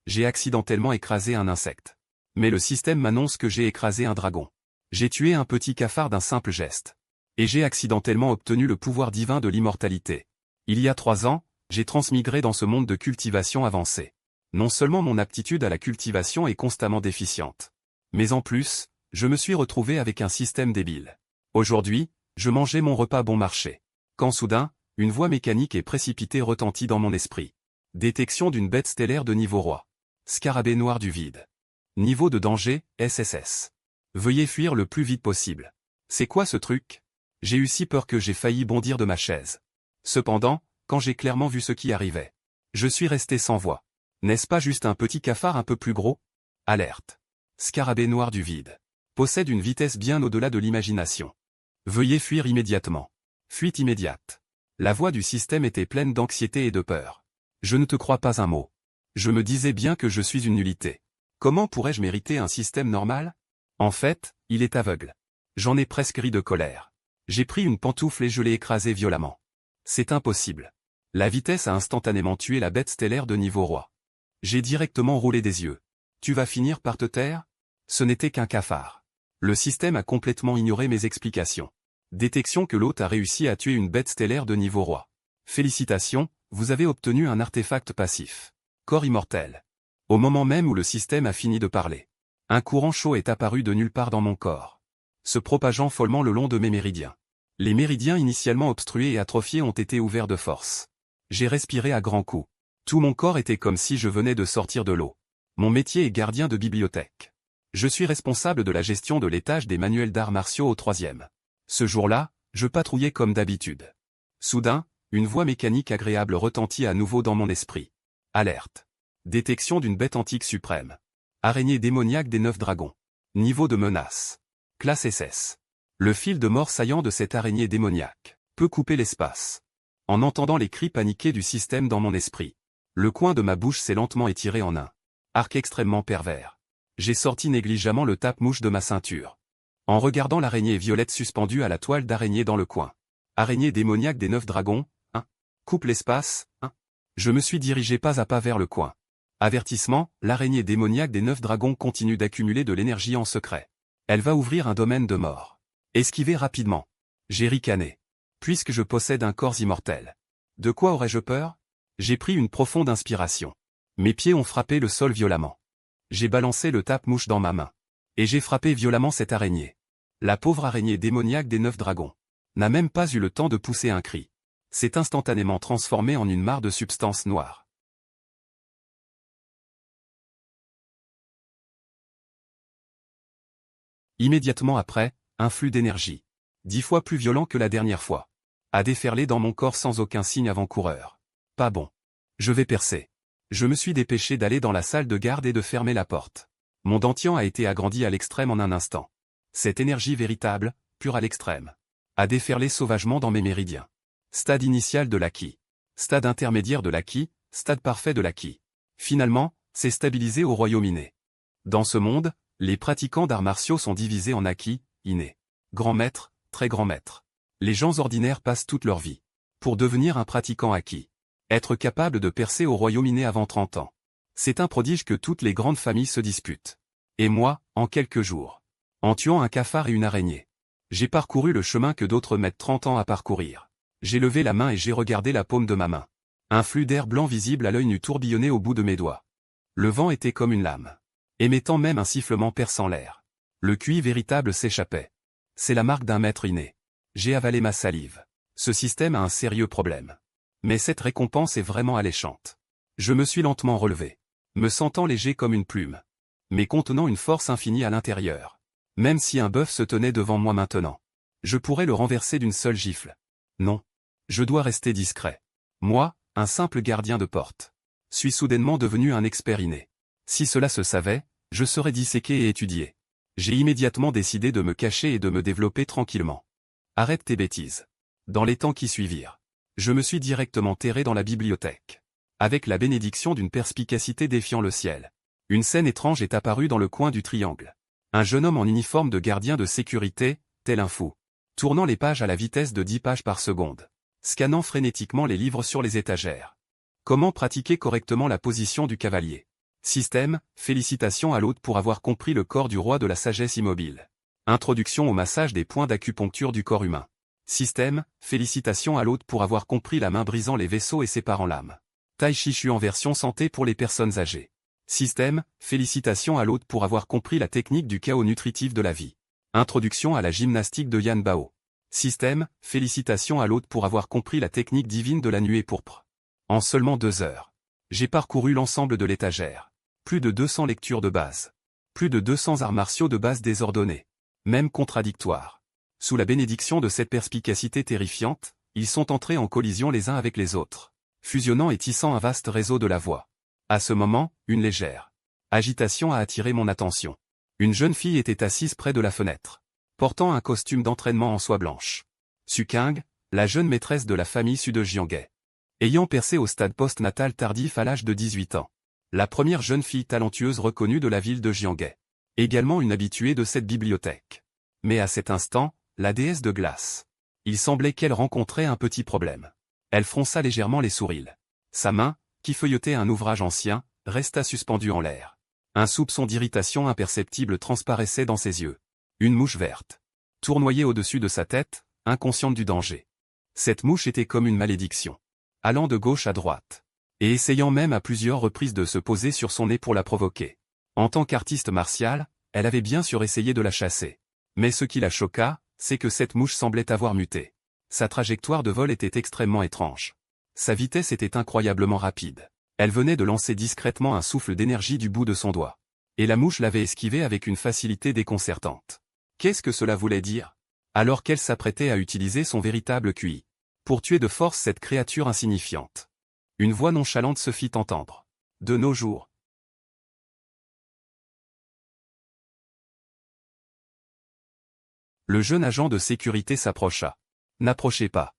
J'ai accidentellement écrasé un insecte. Mais le système m'annonce que j'ai écrasé un dragon. J'ai tué un petit cafard d'un simple geste. Et j'ai accidentellement obtenu le pouvoir divin de l'immortalité. Il y a 3 ans, j'ai transmigré dans ce monde de cultivation avancée. Non seulement mon aptitude à la cultivation est constamment déficiente, mais en plus, je me suis retrouvé avec un système débile. Aujourd'hui, je mangeais mon repas bon marché. Quand soudain, une voix mécanique et précipitée retentit dans mon esprit. Détection d'une bête stellaire de niveau roi. Scarabée noir du vide. Niveau de danger, SSS. Veuillez fuir le plus vite possible. C'est quoi ce truc? J'ai eu si peur que j'ai failli bondir de ma chaise. Cependant, quand j'ai clairement vu ce qui arrivait, je suis resté sans voix. N'est-ce pas juste un petit cafard un peu plus gros? Alerte. Scarabée noir du vide. Possède une vitesse bien au-delà de l'imagination. Veuillez fuir immédiatement. Fuite immédiate. La voix du système était pleine d'anxiété et de peur. Je ne te crois pas un mot. Je me disais bien que je suis une nullité. Comment pourrais-je mériter un système normal? En fait, il est aveugle. J'en ai presque ri de colère. J'ai pris une pantoufle et je l'ai écrasée violemment. C'est impossible. La vitesse a instantanément tué la bête stellaire de niveau roi. J'ai directement roulé des yeux. Tu vas finir par te taire? Ce n'était qu'un cafard. Le système a complètement ignoré mes explications. Détection que l'hôte a réussi à tuer une bête stellaire de niveau roi. Félicitations, vous avez obtenu un artefact passif. Corps immortel. Au moment même où le système a fini de parler, un courant chaud est apparu de nulle part dans mon corps, se propageant follement le long de mes méridiens. Les méridiens initialement obstrués et atrophiés ont été ouverts de force. J'ai respiré à grands coups. Tout mon corps était comme si je venais de sortir de l'eau. Mon métier est gardien de bibliothèque. Je suis responsable de la gestion de l'étage des manuels d'arts martiaux au 3e. Ce jour-là, je patrouillais comme d'habitude. Soudain, une voix mécanique agréable retentit à nouveau dans mon esprit. Alerte. Détection d'une bête antique suprême. Araignée démoniaque des 9 dragons. Niveau de menace. Classe SS. Le fil de mort saillant de cette araignée démoniaque peut couper l'espace. En entendant les cris paniqués du système dans mon esprit, le coin de ma bouche s'est lentement étiré en un arc extrêmement pervers. J'ai sorti négligemment le tape-mouche de ma ceinture. En regardant l'araignée violette suspendue à la toile d'araignée dans le coin. Araignée démoniaque des 9 dragons, 1. Coupe l'espace, 1. Je me suis dirigé pas à pas vers le coin. Avertissement, l'araignée démoniaque des 9 dragons continue d'accumuler de l'énergie en secret. Elle va ouvrir un domaine de mort. Esquivez rapidement. J'ai ricané. Puisque je possède un corps immortel. De quoi aurais-je peur? J'ai pris une profonde inspiration. Mes pieds ont frappé le sol violemment. J'ai balancé le tape-mouche dans ma main. Et j'ai frappé violemment cette araignée. La pauvre araignée démoniaque des 9 dragons n'a même pas eu le temps de pousser un cri. S'est instantanément transformée en une mare de substance noire. Immédiatement après, un flux d'énergie, 10 fois plus violent que la dernière fois, a déferlé dans mon corps sans aucun signe avant-coureur. Pas bon. Je vais percer. Je me suis dépêché d'aller dans la salle de garde et de fermer la porte. Mon dentian a été agrandi à l'extrême en un instant. Cette énergie véritable, pure à l'extrême, a déferlé sauvagement dans mes méridiens. Stade initial de l'acquis. Stade intermédiaire de l'acquis, stade parfait de l'acquis. Finalement, c'est stabilisé au royaume inné. Dans ce monde, les pratiquants d'arts martiaux sont divisés en acquis, innés, grand maître, très grand maître. Les gens ordinaires passent toute leur vie pour devenir un pratiquant acquis. Être capable de percer au royaume inné avant 30 ans. C'est un prodige que toutes les grandes familles se disputent. Et moi, en quelques jours, en tuant un cafard et une araignée, j'ai parcouru le chemin que d'autres mettent 30 ans à parcourir. J'ai levé la main et j'ai regardé la paume de ma main. Un flux d'air blanc visible à l'œil nu tourbillonnait au bout de mes doigts. Le vent était comme une lame, émettant même un sifflement perçant l'air. Le QI véritable s'échappait. C'est la marque d'un maître inné. J'ai avalé ma salive. Ce système a un sérieux problème. Mais cette récompense est vraiment alléchante. Je me suis lentement relevé, me sentant léger comme une plume, mais contenant une force infinie à l'intérieur. Même si un bœuf se tenait devant moi maintenant, je pourrais le renverser d'une seule gifle. Non. Je dois rester discret. Moi, un simple gardien de porte, suis soudainement devenu un expert inné. Si cela se savait, je serais disséqué et étudié. J'ai immédiatement décidé de me cacher et de me développer tranquillement. Arrête tes bêtises. Dans les temps qui suivirent, je me suis directement terré dans la bibliothèque. Avec la bénédiction d'une perspicacité défiant le ciel. Une scène étrange est apparue dans le coin du triangle. Un jeune homme en uniforme de gardien de sécurité, tel un fou, tournant les pages à la vitesse de 10 pages par seconde, scannant frénétiquement les livres sur les étagères. Comment pratiquer correctement la position du cavalier? Système, félicitations à l'hôte pour avoir compris le corps du roi de la sagesse immobile. Introduction au massage des points d'acupuncture du corps humain. Système, félicitations à l'hôte pour avoir compris la main brisant les vaisseaux et séparant l'âme. Tai Chi Chuan en version santé pour les personnes âgées. Système, félicitations à l'hôte pour avoir compris la technique du chaos nutritif de la vie. Introduction à la gymnastique de Yan Bao. Système, félicitations à l'hôte pour avoir compris la technique divine de la nuée pourpre. En seulement 2 heures. J'ai parcouru l'ensemble de l'étagère. Plus de 200 lectures de base. Plus de 200 arts martiaux de base désordonnés. Même contradictoires. Sous la bénédiction de cette perspicacité terrifiante, ils sont entrés en collision les uns avec les autres, fusionnant et tissant un vaste réseau de la voix. À ce moment, une légère agitation a attiré mon attention. Une jeune fille était assise près de la fenêtre, portant un costume d'entraînement en soie blanche. Su Qing, la jeune maîtresse de la famille Su de Jianghe. Ayant percé au stade post-natal tardif à l'âge de 18 ans. La première jeune fille talentueuse reconnue de la ville de Jianghe. Également une habituée de cette bibliothèque. Mais à cet instant, la déesse de glace. Il semblait qu'elle rencontrait un petit problème. Elle fronça légèrement les sourcils. Sa main, qui feuilletait un ouvrage ancien, resta suspendue en l'air. Un soupçon d'irritation imperceptible transparaissait dans ses yeux. Une mouche verte. Tournoyait au-dessus de sa tête, inconsciente du danger. Cette mouche était comme une malédiction. Allant de gauche à droite. Et essayant même à plusieurs reprises de se poser sur son nez pour la provoquer. En tant qu'artiste martiale, elle avait bien sûr essayé de la chasser. Mais ce qui la choqua, c'est que cette mouche semblait avoir muté. Sa trajectoire de vol était extrêmement étrange. Sa vitesse était incroyablement rapide. Elle venait de lancer discrètement un souffle d'énergie du bout de son doigt. Et la mouche l'avait esquivé avec une facilité déconcertante. Qu'est-ce que cela voulait dire? Alors qu'elle s'apprêtait à utiliser son véritable QI. Pour tuer de force cette créature insignifiante. Une voix nonchalante se fit entendre. De nos jours. Le jeune agent de sécurité s'approcha. N'approchez pas.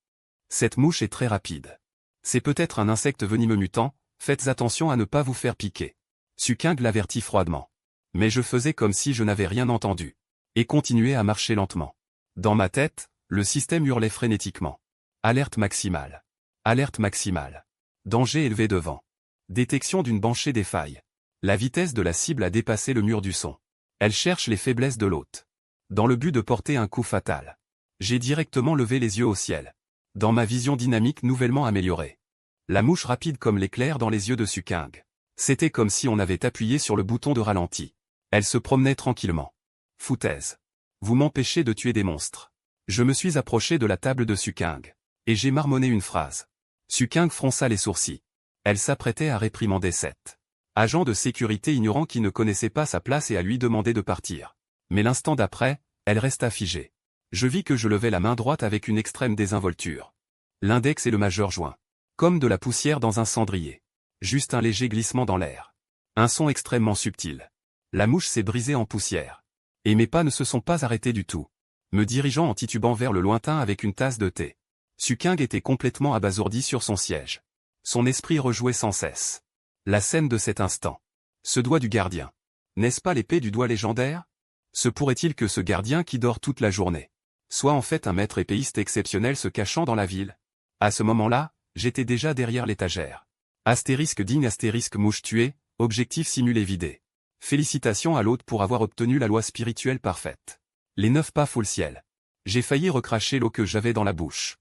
Cette mouche est très rapide. C'est peut-être un insecte venimeux mutant, faites attention à ne pas vous faire piquer. Su Qing l'avertit froidement. Mais je faisais comme si je n'avais rien entendu. Et continuais à marcher lentement. Dans ma tête, le système hurlait frénétiquement. Alerte maximale. Alerte maximale. Danger élevé devant. Détection d'une banchée des failles. La vitesse de la cible a dépassé le mur du son. Elle cherche les faiblesses de l'hôte. Dans le but de porter un coup fatal. J'ai directement levé les yeux au ciel. Dans ma vision dynamique nouvellement améliorée. La mouche rapide comme l'éclair dans les yeux de Su Qing. C'était comme si on avait appuyé sur le bouton de ralenti. Elle se promenait tranquillement. Foutaise. Vous m'empêchez de tuer des monstres. Je me suis approché de la table de Su Qing. Et j'ai marmonné une phrase. Su Qing fronça les sourcils. Elle s'apprêtait à réprimander cet agent de sécurité ignorant qui ne connaissait pas sa place et à lui demander de partir. Mais l'instant d'après, elle resta figée. Je vis que je levais la main droite avec une extrême désinvolture. L'index et le majeur joints. Comme de la poussière dans un cendrier. Juste un léger glissement dans l'air. Un son extrêmement subtil. La mouche s'est brisée en poussière. Et mes pas ne se sont pas arrêtés du tout. Me dirigeant en titubant vers le lointain avec une tasse de thé. Su Qing était complètement abasourdi sur son siège. Son esprit rejouait sans cesse. La scène de cet instant. Ce doigt du gardien. N'est-ce pas l'épée du doigt légendaire? Se pourrait-il que ce gardien qui dort toute la journée soit en fait un maître épéiste exceptionnel se cachant dans la ville? À ce moment-là, j'étais déjà derrière l'étagère. Astérisque digne astérisque mouche tuée, objectif simulé vidé. Félicitations à l'hôte pour avoir obtenu la loi spirituelle parfaite. Les 9 pas full ciel. J'ai failli recracher l'eau que j'avais dans la bouche.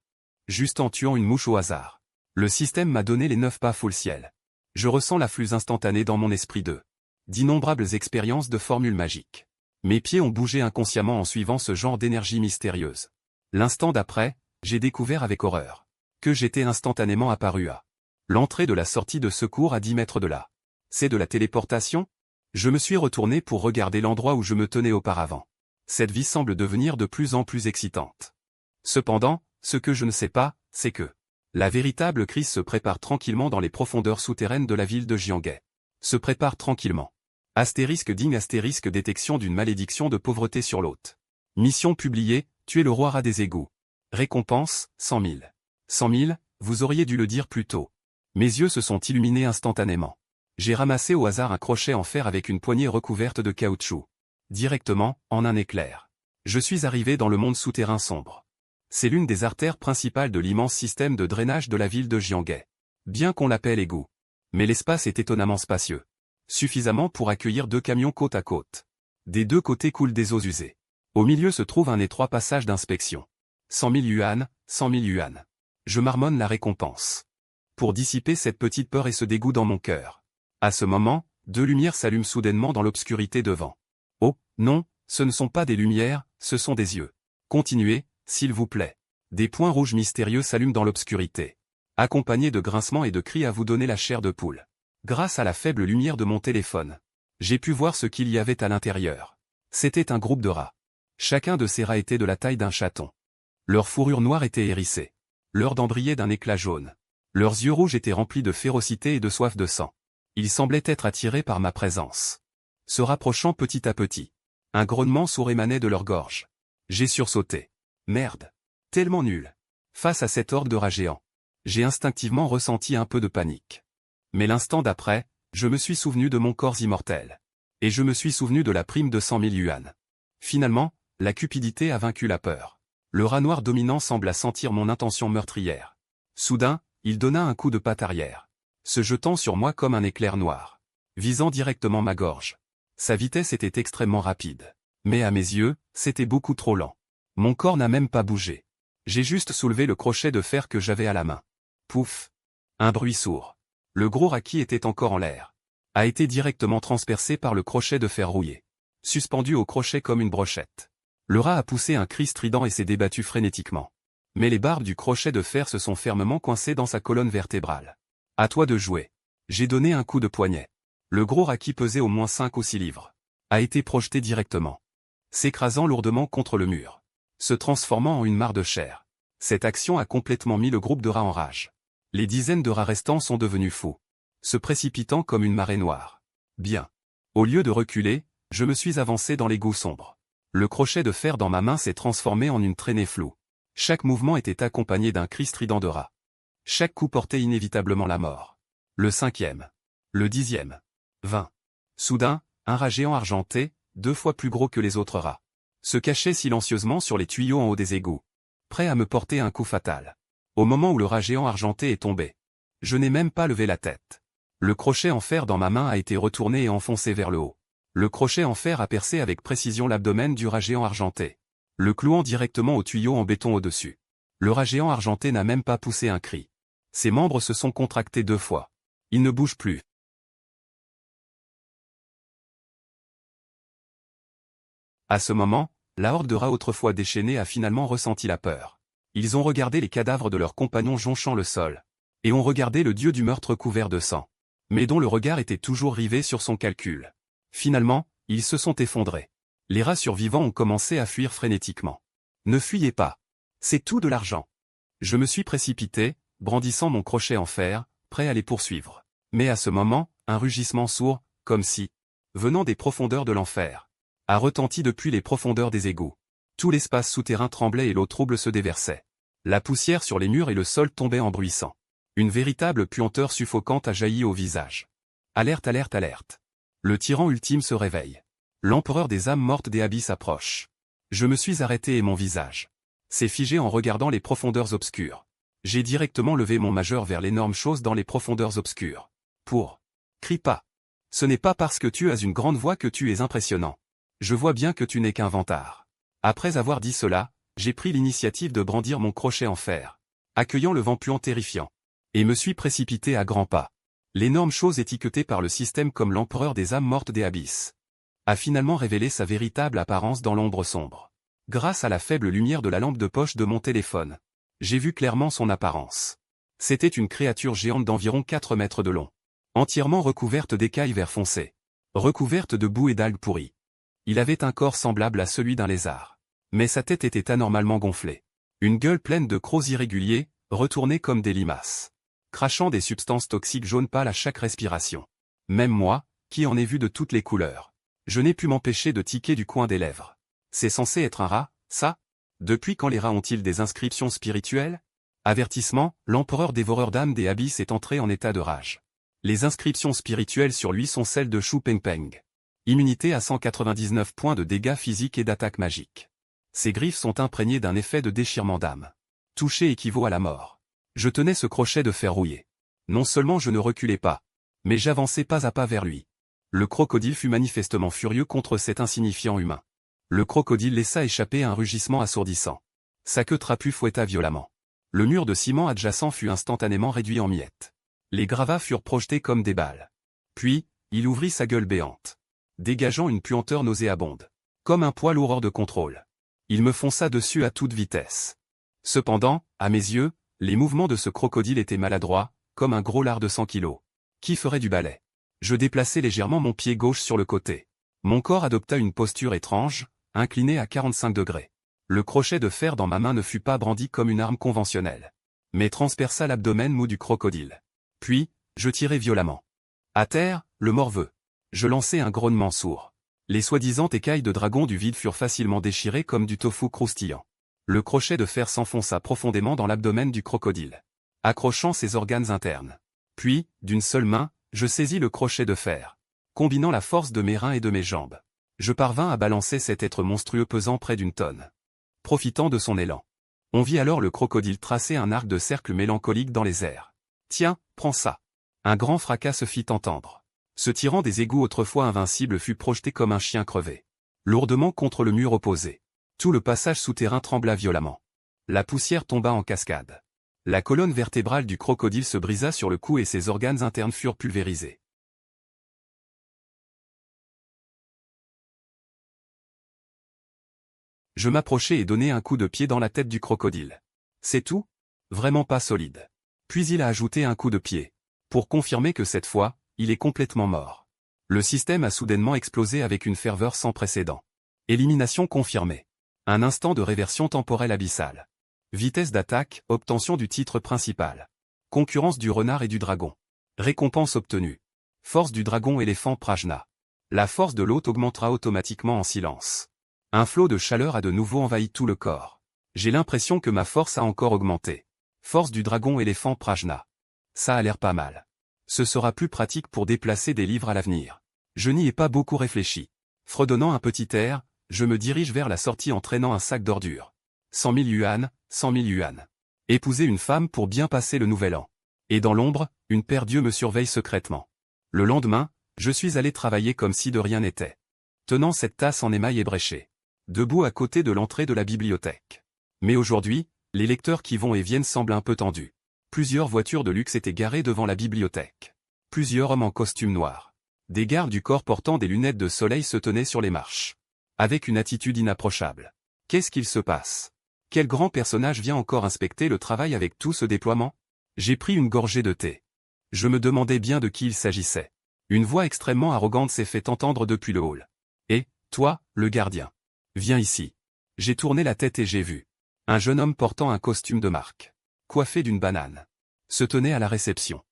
Juste en tuant une mouche au hasard. Le système m'a donné les 9 pas full ciel. Je ressens l'afflux instantané dans mon esprit d'innombrables expériences de formules magiques. Mes pieds ont bougé inconsciemment en suivant ce genre d'énergie mystérieuse. L'instant d'après, j'ai découvert avec horreur que j'étais instantanément apparu à l'entrée de la sortie de secours à 10 mètres de là. C'est de la téléportation? Je me suis retourné pour regarder l'endroit où je me tenais auparavant. Cette vie semble devenir de plus en plus excitante. Cependant, ce que je ne sais pas, c'est que la véritable crise se prépare tranquillement dans les profondeurs souterraines de la ville de Jianghe. Se prépare tranquillement. Astérisque digne astérisque détection d'une malédiction de pauvreté sur l'hôte. Mission publiée, tuer le roi rat des égouts. Récompense, 100 000. 100 000, vous auriez dû le dire plus tôt. Mes yeux se sont illuminés instantanément. J'ai ramassé au hasard un crochet en fer avec une poignée recouverte de caoutchouc. Directement, en un éclair. Je suis arrivé dans le monde souterrain sombre. C'est l'une des artères principales de l'immense système de drainage de la ville de Jianghe. Bien qu'on l'appelle égout. Mais l'espace est étonnamment spacieux. Suffisamment pour accueillir 2 camions côte à côte. Des 2 côtés coulent des eaux usées. Au milieu se trouve un étroit passage d'inspection. 100 000 yuan, 100 000 yuan. Je marmonne la récompense. Pour dissiper cette petite peur et ce dégoût dans mon cœur. À ce moment, 2 lumières s'allument soudainement dans l'obscurité devant. Oh, non, ce ne sont pas des lumières, ce sont des yeux. Continuez, s'il vous plaît. Des points rouges mystérieux s'allument dans l'obscurité. Accompagnés de grincements et de cris à vous donner la chair de poule. Grâce à la faible lumière de mon téléphone, j'ai pu voir ce qu'il y avait à l'intérieur. C'était un groupe de rats. Chacun de ces rats était de la taille d'un chaton. Leur fourrure noire était hérissée. Leurs dents brillaient d'un éclat jaune. Leurs yeux rouges étaient remplis de férocité et de soif de sang. Ils semblaient être attirés par ma présence. Se rapprochant petit à petit. Un grognement sourd émanait de leur gorge. J'ai sursauté. Merde. Tellement nul. Face à cette horde de rats géants. J'ai instinctivement ressenti un peu de panique. Mais l'instant d'après, je me suis souvenu de mon corps immortel. Et je me suis souvenu de la prime de 100 000 yuan. Finalement, la cupidité a vaincu la peur. Le rat noir dominant sembla sentir mon intention meurtrière. Soudain, il donna un coup de patte arrière. Se jetant sur moi comme un éclair noir. Visant directement ma gorge. Sa vitesse était extrêmement rapide. Mais à mes yeux, c'était beaucoup trop lent. Mon corps n'a même pas bougé. J'ai juste soulevé le crochet de fer que j'avais à la main. Pouf! Un bruit sourd. Le gros rat qui était encore en l'air a été directement transpercé par le crochet de fer rouillé. Suspendu au crochet comme une brochette. Le rat a poussé un cri strident et s'est débattu frénétiquement. Mais les barbes du crochet de fer se sont fermement coincées dans sa colonne vertébrale. À toi de jouer. J'ai donné un coup de poignet. Le gros rat qui pesait au moins 5 ou 6 livres a été projeté directement, s'écrasant lourdement contre le mur, se transformant en une mare de chair. Cette action a complètement mis le groupe de rats en rage. Les dizaines de rats restants sont devenus fous, se précipitant comme une marée noire. Bien. Au lieu de reculer, je me suis avancé dans l'égout sombre. Le crochet de fer dans ma main s'est transformé en une traînée floue. Chaque mouvement était accompagné d'un cri strident de rat. Chaque coup portait inévitablement la mort. Le 5e. Le 10e. 20. Soudain, un rat géant argenté, 2 fois plus gros que les autres rats, se cachait silencieusement sur les tuyaux en haut des égouts, prêt à me porter un coup fatal. Au moment où le rat géant argenté est tombé, je n'ai même pas levé la tête. Le crochet en fer dans ma main a été retourné et enfoncé vers le haut. Le crochet en fer a percé avec précision l'abdomen du rat géant argenté, le clouant directement au tuyau en béton au-dessus. Le rat géant argenté n'a même pas poussé un cri. Ses membres se sont contractés 2 fois. Il ne bouge plus. À ce moment, la horde de rats autrefois déchaînés a finalement ressenti la peur. Ils ont regardé les cadavres de leurs compagnons jonchant le sol. Et ont regardé le dieu du meurtre couvert de sang. Mais dont le regard était toujours rivé sur son calcul. Finalement, ils se sont effondrés. Les rats survivants ont commencé à fuir frénétiquement. Ne fuyez pas. C'est tout de l'argent. Je me suis précipité, brandissant mon crochet en fer, prêt à les poursuivre. Mais à ce moment, un rugissement sourd, comme si, venant des profondeurs de l'enfer, a retenti depuis les profondeurs des égouts. Tout l'espace souterrain tremblait et l'eau trouble se déversait. La poussière sur les murs et le sol tombait en bruissant. Une véritable puanteur suffocante a jailli au visage. Alerte, alerte, alerte. Le tyran ultime se réveille. L'empereur des âmes mortes des abysses approche. Je me suis arrêté et mon visage s'est figé en regardant les profondeurs obscures. J'ai directement levé mon majeur vers l'énorme chose dans les profondeurs obscures. Crie pas. Ce n'est pas parce que tu as une grande voix que tu es impressionnant. Je vois bien que tu n'es qu'un vantard. Après avoir dit cela, j'ai pris l'initiative de brandir mon crochet en fer, accueillant le vent puant terrifiant, et me suis précipité à grands pas. L'énorme chose étiquetée par le système comme l'empereur des âmes mortes des abysses a finalement révélé sa véritable apparence dans l'ombre sombre. Grâce à la faible lumière de la lampe de poche de mon téléphone, j'ai vu clairement son apparence. C'était une créature géante d'environ 4 mètres de long, entièrement recouverte d'écailles vert foncé, recouverte de boue et d'algues pourries. Il avait un corps semblable à celui d'un lézard, mais sa tête était anormalement gonflée. Une gueule pleine de crocs irréguliers, retournés comme des limaces, crachant des substances toxiques jaune pâle à chaque respiration. Même moi, qui en ai vu de toutes les couleurs, je n'ai pu m'empêcher de tiquer du coin des lèvres. C'est censé être un rat, ça? Depuis quand les rats ont-ils des inscriptions spirituelles? Avertissement, l'empereur dévoreur d'âmes des abysses est entré en état de rage. Les inscriptions spirituelles sur lui sont celles de Shu Pengpeng. Immunité à 199 points de dégâts physiques et d'attaque magique. Ses griffes sont imprégnées d'un effet de déchirement d'âme. Toucher équivaut à la mort. Je tenais ce crochet de fer rouillé. Non seulement je ne reculais pas, mais j'avançais pas à pas vers lui. Le crocodile fut manifestement furieux contre cet insignifiant humain. Le crocodile laissa échapper un rugissement assourdissant. Sa queue trapue fouetta violemment. Le mur de ciment adjacent fut instantanément réduit en miettes. Les gravats furent projetés comme des balles. Puis, il ouvrit sa gueule béante, dégageant une puanteur nauséabonde. Comme un poids lourd hors de contrôle. Il me fonça dessus à toute vitesse. Cependant, à mes yeux, les mouvements de ce crocodile étaient maladroits, comme un gros lard de 100 kilos. Qui ferait du balai? Je déplaçai légèrement mon pied gauche sur le côté. Mon corps adopta une posture étrange, incliné à 45 degrés. Le crochet de fer dans ma main ne fut pas brandi comme une arme conventionnelle, mais transperça l'abdomen mou du crocodile. Puis, je tirai violemment. À terre, le morveux. Je lançai un grognement sourd. Les soi-disant écailles de dragon du vide furent facilement déchirées comme du tofu croustillant. Le crochet de fer s'enfonça profondément dans l'abdomen du crocodile, accrochant ses organes internes. Puis, d'une seule main, je saisis le crochet de fer, combinant la force de mes reins et de mes jambes. Je parvins à balancer cet être monstrueux pesant près d'une tonne. Profitant de son élan, on vit alors le crocodile tracer un arc de cercle mélancolique dans les airs. « Tiens, prends ça !» Un grand fracas se fit entendre. Ce tyran des égouts autrefois invincible fut projeté comme un chien crevé, lourdement contre le mur opposé. Tout le passage souterrain trembla violemment. La poussière tomba en cascade. La colonne vertébrale du crocodile se brisa sur le cou et ses organes internes furent pulvérisés. Je m'approchai et donnai un coup de pied dans la tête du crocodile. C'est tout? Vraiment pas solide. Puis il a ajouté un coup de pied, pour confirmer que cette fois, il est complètement mort. Le système a soudainement explosé avec une ferveur sans précédent. Élimination confirmée. Un instant de réversion temporelle abyssale. Vitesse d'attaque, obtention du titre principal. Concurrence du renard et du dragon. Récompense obtenue. Force du dragon éléphant Prajna. La force de l'hôte augmentera automatiquement en silence. Un flot de chaleur a de nouveau envahi tout le corps. J'ai l'impression que ma force a encore augmenté. Force du dragon éléphant Prajna. Ça a l'air pas mal. Ce sera plus pratique pour déplacer des livres à l'avenir. Je n'y ai pas beaucoup réfléchi. Fredonnant un petit air, je me dirige vers la sortie en traînant un sac d'ordures. 100 000 yuan, 100 000 yuan. Épouser une femme pour bien passer le nouvel an. Et dans l'ombre, une paire d'yeux me surveille secrètement. Le lendemain, je suis allé travailler comme si de rien n'était. Tenant cette tasse en émail ébréché. Debout à côté de l'entrée de la bibliothèque. Mais aujourd'hui, les lecteurs qui vont et viennent semblent un peu tendus. Plusieurs voitures de luxe étaient garées devant la bibliothèque. Plusieurs hommes en costume noir. Des gardes du corps portant des lunettes de soleil se tenaient sur les marches. Avec une attitude inapprochable. Qu'est-ce qu'il se passe? Quel grand personnage vient encore inspecter le travail avec tout ce déploiement? J'ai pris une gorgée de thé. Je me demandais bien de qui il s'agissait. Une voix extrêmement arrogante s'est fait entendre depuis le hall. « Et, toi, le gardien. Viens ici. » J'ai tourné la tête et j'ai vu. Un jeune homme portant un costume de marque, coiffé d'une banane, se tenait à la réception,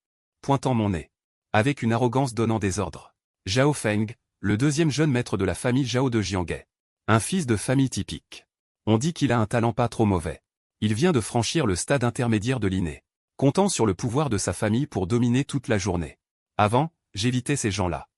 pointant mon nez, avec une arrogance donnant des ordres. Zhao Feng, le deuxième jeune maître de la famille Zhao de Jianghe. Un fils de famille typique. On dit qu'il a un talent pas trop mauvais. Il vient de franchir le stade intermédiaire de l'inné, comptant sur le pouvoir de sa famille pour dominer toute la journée. Avant, j'évitais ces gens-là.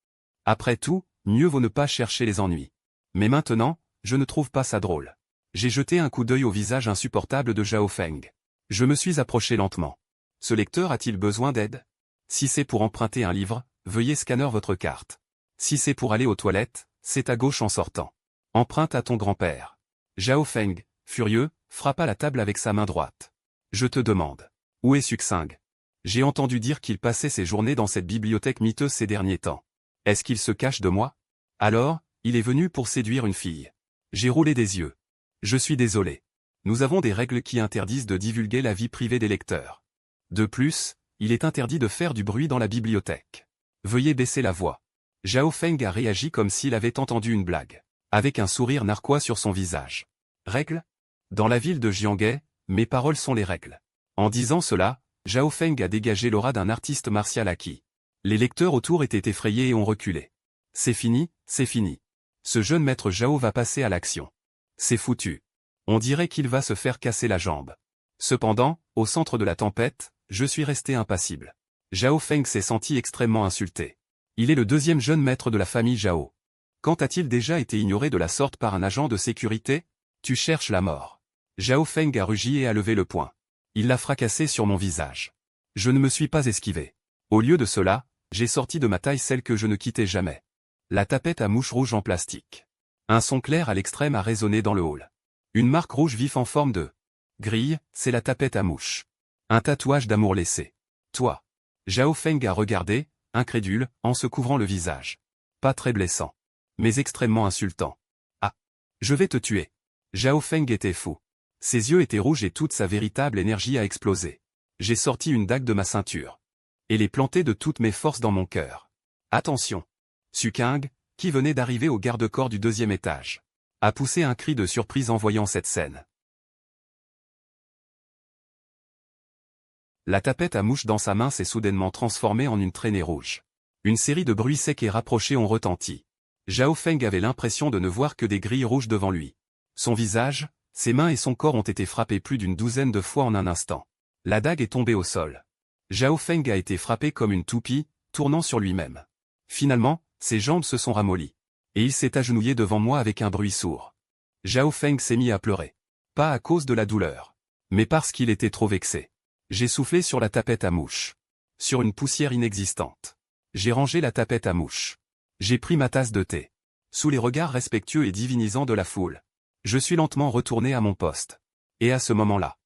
Après tout, mieux vaut ne pas chercher les ennuis. Mais maintenant, je ne trouve pas ça drôle. J'ai jeté un coup d'œil au visage insupportable de Zhao Feng. Je me suis approché lentement. Ce lecteur a-t-il besoin d'aide? Si c'est pour emprunter un livre, veuillez scanner votre carte. Si c'est pour aller aux toilettes, c'est à gauche en sortant. Emprunte à ton grand-père. Zhao Feng, furieux, frappa la table avec sa main droite. Je te demande. Où est Suxing? J'ai entendu dire qu'il passait ses journées dans cette bibliothèque miteuse ces derniers temps. Est-ce qu'il se cache de moi? Alors, il est venu pour séduire une fille. J'ai roulé des yeux. Je suis désolé. Nous avons des règles qui interdisent de divulguer la vie privée des lecteurs. De plus, il est interdit de faire du bruit dans la bibliothèque. Veuillez baisser la voix. Zhao Feng a réagi comme s'il avait entendu une blague, avec un sourire narquois sur son visage. Règles? Dans la ville de Jianghe, mes paroles sont les règles. En disant cela, Zhao Feng a dégagé l'aura d'un artiste martial acquis. Les lecteurs autour étaient effrayés et ont reculé. C'est fini, c'est fini. Ce jeune maître Zhao va passer à l'action. C'est foutu. On dirait qu'il va se faire casser la jambe. Cependant, au centre de la tempête, je suis resté impassible. Zhao Feng s'est senti extrêmement insulté. Il est le deuxième jeune maître de la famille Zhao. Quand a-t-il déjà été ignoré de la sorte par un agent de sécurité? Tu cherches la mort. Zhao Feng a rugi et a levé le poing. Il l'a fracassé sur mon visage. Je ne me suis pas esquivé. Au lieu de cela, j'ai sorti de ma taille celle que je ne quittais jamais. La tapette à mouche rouge en plastique. Un son clair à l'extrême a résonné dans le hall. Une marque rouge vif en forme de grille, c'est la tapette à mouche. Un tatouage d'amour laissé. Toi. Zhao Feng a regardé, incrédule, en se couvrant le visage. Pas très blessant. Mais extrêmement insultant. Ah. Je vais te tuer. Zhao Feng était fou. Ses yeux étaient rouges et toute sa véritable énergie a explosé. J'ai sorti une dague de ma ceinture. Et l'ai plantée de toutes mes forces dans mon cœur. Attention. Su King, qui venait d'arriver au garde-corps du 2e étage, a poussé un cri de surprise en voyant cette scène. La tapette à mouche dans sa main s'est soudainement transformée en une traînée rouge. Une série de bruits secs et rapprochés ont retenti. Zhao Feng avait l'impression de ne voir que des grilles rouges devant lui. Son visage, ses mains et son corps ont été frappés plus d'une douzaine de fois en un instant. La dague est tombée au sol. Zhao Feng a été frappé comme une toupie, tournant sur lui-même. Finalement, ses jambes se sont ramollies. Et il s'est agenouillé devant moi avec un bruit sourd. Zhao Feng s'est mis à pleurer. Pas à cause de la douleur. Mais parce qu'il était trop vexé. J'ai soufflé sur la tapette à mouche. Sur une poussière inexistante. J'ai rangé la tapette à mouche. J'ai pris ma tasse de thé. Sous les regards respectueux et divinisants de la foule. Je suis lentement retourné à mon poste. Et à ce moment-là,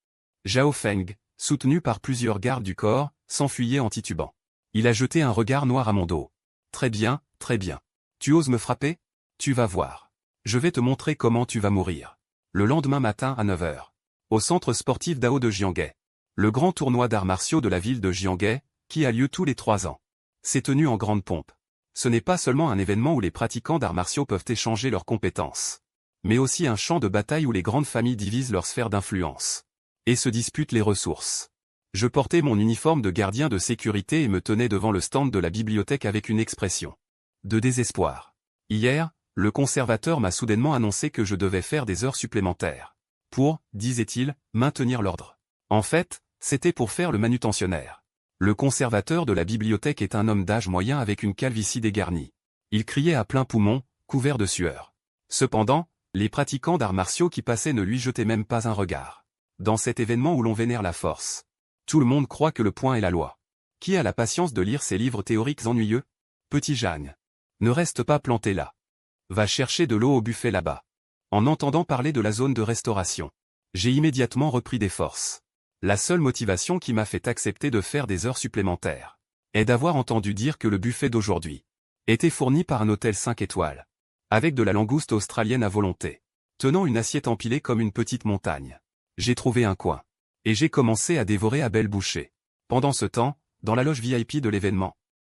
Zhao Feng, soutenu par plusieurs gardes du corps, s'enfuyait en titubant. Il a jeté un regard noir à mon dos. Très bien, très bien. Tu oses me frapper? Tu vas voir. Je vais te montrer comment tu vas mourir. Le lendemain matin à 9 h. Au centre sportif d'Ao de Jianghe. Le grand tournoi d'arts martiaux de la ville de Jianghe, qui a lieu tous les 3 ans. C'est tenu en grande pompe. Ce n'est pas seulement un événement où les pratiquants d'arts martiaux peuvent échanger leurs compétences. Mais aussi un champ de bataille où les grandes familles divisent leur sphère d'influence. Et se disputent les ressources. Je portais mon uniforme de gardien de sécurité et me tenais devant le stand de la bibliothèque avec une expression de désespoir. Hier, le conservateur m'a soudainement annoncé que je devais faire des heures supplémentaires. Pour, disait-il, maintenir l'ordre. En fait, c'était pour faire le manutentionnaire. Le conservateur de la bibliothèque est un homme d'âge moyen avec une calvitie dégarnie. Il criait à plein poumon, couvert de sueur. Cependant, les pratiquants d'arts martiaux qui passaient ne lui jetaient même pas un regard. Dans cet événement où l'on vénère la force, tout le monde croit que le point est la loi. Qui a la patience de lire ces livres théoriques ennuyeux? Petit Jeanne. Ne reste pas planté là. Va chercher de l'eau au buffet là-bas. En entendant parler de la zone de restauration, j'ai immédiatement repris des forces. La seule motivation qui m'a fait accepter de faire des heures supplémentaires est d'avoir entendu dire que le buffet d'aujourd'hui était fourni par un hôtel 5 étoiles, avec de la langouste australienne à volonté, tenant une assiette empilée comme une petite montagne. J'ai trouvé un coin. Et j'ai commencé à dévorer à belle bouchée. Pendant ce temps, dans la loge VIP de l'événement,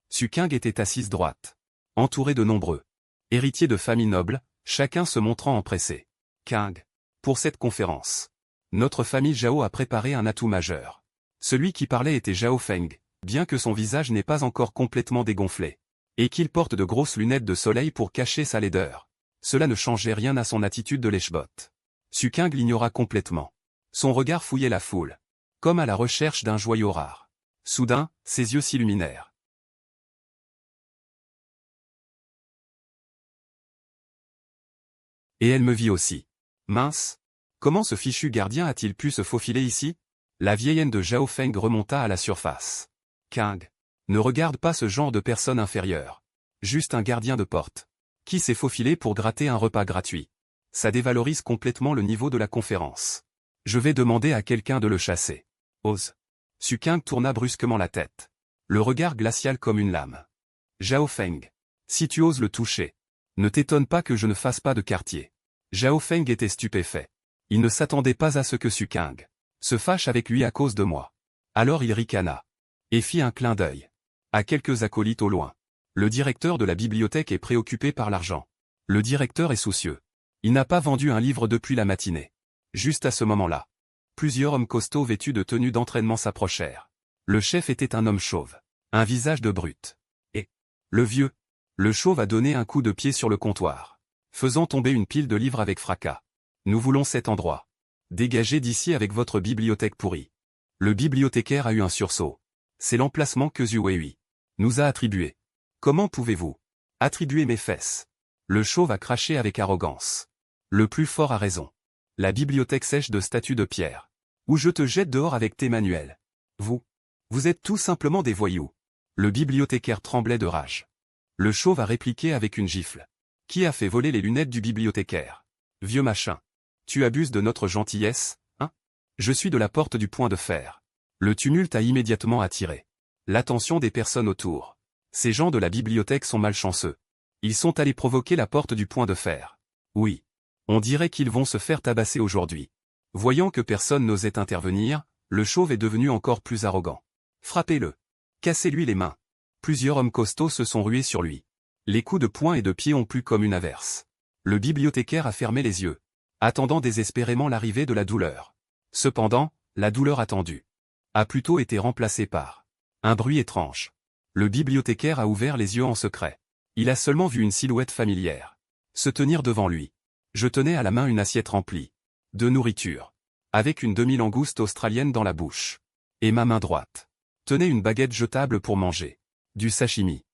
Su King était assise droite, entourée de nombreux héritiers de familles nobles, chacun se montrant empressé. King. Pour cette conférence, notre famille Zhao a préparé un atout majeur. Celui qui parlait était Zhao Feng, bien que son visage n'est pas encore complètement dégonflé, et qu'il porte de grosses lunettes de soleil pour cacher sa laideur. Cela ne changeait rien à son attitude de lèche-botte. Su King l'ignora complètement. Son regard fouillait la foule, comme à la recherche d'un joyau rare. Soudain, ses yeux s'illuminèrent. Et elle me vit aussi. Mince! Comment ce fichu gardien a-t-il pu se faufiler ici? La vieille de Zhao Feng remonta à la surface. King. Ne regarde pas ce genre de personne inférieure. Juste un gardien de porte. Qui s'est faufilé pour gratter un repas gratuit. Ça dévalorise complètement le niveau de la conférence. Je vais demander à quelqu'un de le chasser. Ose. Su King tourna brusquement la tête. Le regard glacial comme une lame. Zhao Feng. Si tu oses le toucher. Ne t'étonne pas que je ne fasse pas de quartier. Zhao Feng était stupéfait. Il ne s'attendait pas à ce que Su King se fâche avec lui à cause de moi. Alors il ricana. Et fit un clin d'œil. À quelques acolytes au loin. Le directeur de la bibliothèque est préoccupé par l'argent. Le directeur est soucieux. Il n'a pas vendu un livre depuis la matinée. Juste à ce moment-là, plusieurs hommes costauds vêtus de tenues d'entraînement s'approchèrent. Le chef était un homme chauve, un visage de brute. Et le vieux, le chauve a donné un coup de pied sur le comptoir, faisant tomber une pile de livres avec fracas. Nous voulons cet endroit. Dégagez d'ici avec votre bibliothèque pourrie. Le bibliothécaire a eu un sursaut. C'est l'emplacement que Zhu Wei nous a attribué. Comment pouvez-vous attribuer mes fesses? Le chauve a craché avec arrogance. Le plus fort a raison. La bibliothèque sèche de statues de pierre. Ou je te jette dehors avec tes manuels. Vous êtes tout simplement des voyous. Le bibliothécaire tremblait de rage. Le chauve a répliqué avec une gifle. Qui a fait voler les lunettes du bibliothécaire? Vieux machin. Tu abuses de notre gentillesse, hein? Je suis de la porte du point de fer. Le tumulte a immédiatement attiré l'attention des personnes autour. Ces gens de la bibliothèque sont malchanceux. Ils sont allés provoquer la porte du point de fer. Oui. On dirait qu'ils vont se faire tabasser aujourd'hui. Voyant que personne n'osait intervenir, le chauve est devenu encore plus arrogant. Frappez-le. Cassez-lui les mains. Plusieurs hommes costauds se sont rués sur lui. Les coups de poing et de pied ont plu comme une averse. Le bibliothécaire a fermé les yeux, attendant désespérément l'arrivée de la douleur. Cependant, la douleur attendue a plutôt été remplacée par un bruit étrange. Le bibliothécaire a ouvert les yeux en secret. Il a seulement vu une silhouette familière se tenir devant lui. Je tenais à la main une assiette remplie de nourriture, avec une demi-langouste australienne dans la bouche. Et ma main droite tenait une baguette jetable pour manger du sashimi.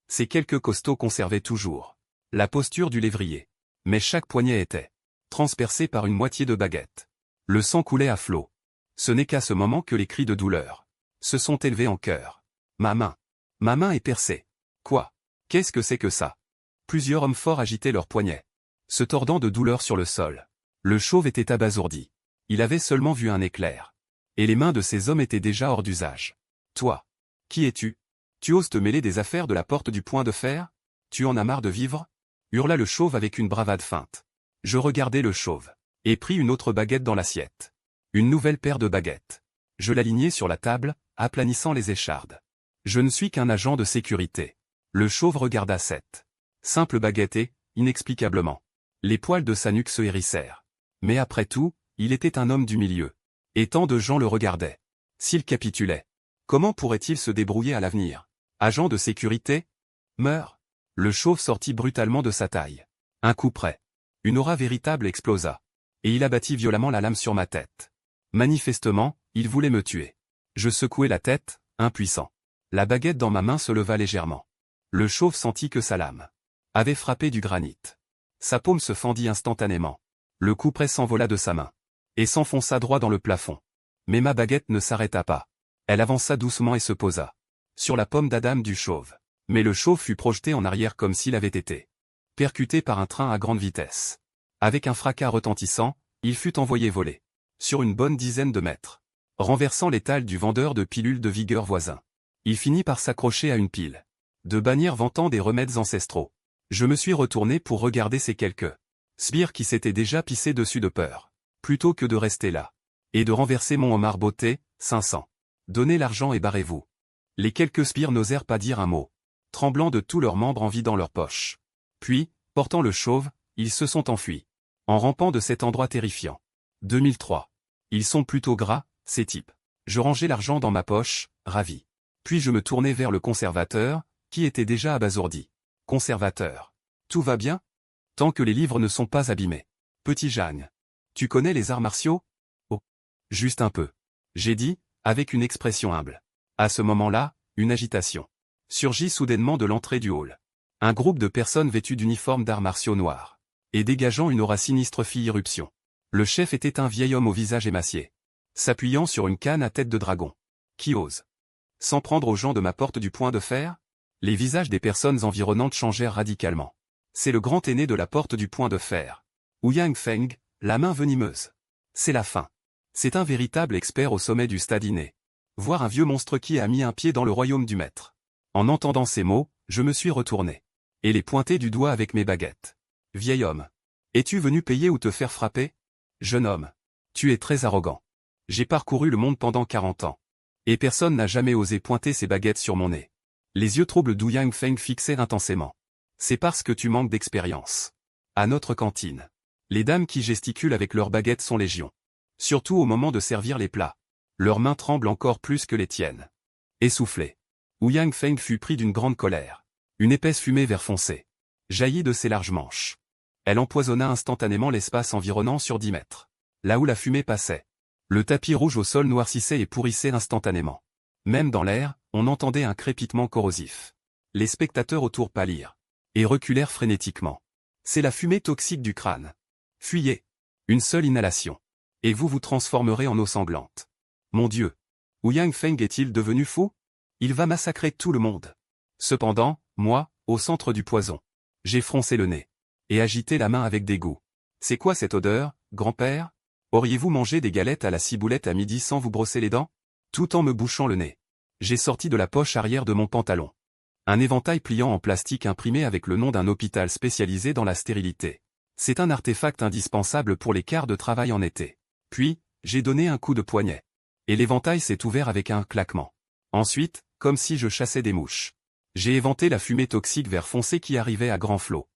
Ces quelques costauds conservaient toujours la posture du lévrier. Mais chaque poignet était transpercé par une moitié de baguette. Le sang coulait à flots. Ce n'est qu'à ce moment que les cris de douleur se sont élevés en chœur. Ma main est percée. Quoi? Qu'est-ce que c'est que ça? Plusieurs hommes forts agitaient leurs poignets, se tordant de douleur sur le sol. Le chauve était abasourdi. Il avait seulement vu un éclair. Et les mains de ces hommes étaient déjà hors d'usage. Toi, qui es-tu? Tu oses te mêler des affaires de la porte du point de fer? Tu en as marre de vivre? Hurla le chauve avec une bravade feinte. Je regardai le chauve, et pris une autre baguette dans l'assiette. Une nouvelle paire de baguettes. Je l'alignai sur la table, aplanissant les échardes. Je ne suis qu'un agent de sécurité. Le chauve regarda cette simple baguette et, inexplicablement, les poils de sa nuque se hérissèrent. Mais après tout, il était un homme du milieu. Et tant de gens le regardaient. S'il capitulait, comment pourrait-il se débrouiller à l'avenir? Agent de sécurité? Meurs. Le chauve sortit brutalement de sa taille. Un coup près. Une aura véritable explosa. Et il abattit violemment la lame sur ma tête. Manifestement, il voulait me tuer. Je secouai la tête, impuissant. La baguette dans ma main se leva légèrement. Le chauve sentit que sa lame avait frappé du granit. Sa paume se fendit instantanément. Le couperet s'envola de sa main et s'enfonça droit dans le plafond. Mais ma baguette ne s'arrêta pas. Elle avança doucement et se posa sur la paume d'Adam du chauve. Mais le chauve fut projeté en arrière comme s'il avait été percuté par un train à grande vitesse. Avec un fracas retentissant, il fut envoyé voler sur une bonne dizaine de mètres, renversant l'étal du vendeur de pilules de vigueur voisin. Il finit par s'accrocher à une pile de bannières vantant des remèdes ancestraux. Je me suis retourné pour regarder ces quelques sbires qui s'étaient déjà pissés dessus de peur, plutôt que de rester là et de renverser mon homard botté. 500. Donnez l'argent et barrez-vous. Les quelques sbires n'osèrent pas dire un mot, tremblant de tous leurs membres en vidant leurs poches. Puis, portant le chauve, ils se sont enfuis, en rampant de cet endroit terrifiant. 2003. Ils sont plutôt gras, ces types. Je rangeai l'argent dans ma poche, ravi. Puis je me tournai vers le conservateur, qui était déjà abasourdi. Conservateur. Tout va bien? Tant que les livres ne sont pas abîmés. Petit Jeanne. Tu connais les arts martiaux? Oh. Juste un peu. J'ai dit, avec une expression humble. À ce moment-là, une agitation surgit soudainement de l'entrée du hall. Un groupe de personnes vêtues d'uniformes d'arts martiaux noirs et dégageant une aura sinistre fit irruption. Le chef était un vieil homme au visage émacié, s'appuyant sur une canne à tête de dragon. Qui ose s'en prendre aux gens de ma porte du point de fer? Les visages des personnes environnantes changèrent radicalement. C'est le grand aîné de la porte du point de fer. Ouyang Feng, la main venimeuse. C'est la fin. C'est un véritable expert au sommet du stade inné. Voir un vieux monstre qui a mis un pied dans le royaume du maître. En entendant ces mots, je me suis retourné et les pointé du doigt avec mes baguettes. Vieil homme. Es-tu venu payer ou te faire frapper? Jeune homme. Tu es très arrogant. J'ai parcouru le monde pendant 40 ans. Et personne n'a jamais osé pointer ses baguettes sur mon nez. Les yeux troubles d'Ouyang Feng fixèrent intensément. C'est parce que tu manques d'expérience. À notre cantine, les dames qui gesticulent avec leurs baguettes sont légion. Surtout au moment de servir les plats. Leurs mains tremblent encore plus que les tiennes. Essoufflé. Ouyang Feng fut pris d'une grande colère. Une épaisse fumée vert foncé jaillit de ses larges manches. Elle empoisonna instantanément l'espace environnant sur 10 mètres. Là où la fumée passait, le tapis rouge au sol noircissait et pourrissait instantanément. Même dans l'air, on entendait un crépitement corrosif. Les spectateurs autour pâlirent et reculèrent frénétiquement. C'est la fumée toxique du crâne. Fuyez. Une seule inhalation. Et vous vous transformerez en eau sanglante. Mon Dieu. Ouyang Feng est-il devenu fou? Il va massacrer tout le monde. Cependant, moi, au centre du poison. J'ai froncé le nez. Et agité la main avec dégoût. C'est quoi cette odeur, grand-père? Auriez-vous mangé des galettes à la ciboulette à midi sans vous brosser les dents? Tout en me bouchant le nez. J'ai sorti de la poche arrière de mon pantalon un éventail pliant en plastique imprimé avec le nom d'un hôpital spécialisé dans la stérilité. C'est un artefact indispensable pour les quarts de travail en été. Puis, j'ai donné un coup de poignet. Et l'éventail s'est ouvert avec un claquement. Ensuite, comme si je chassais des mouches. J'ai éventé la fumée toxique vert foncé qui arrivait à grands flots.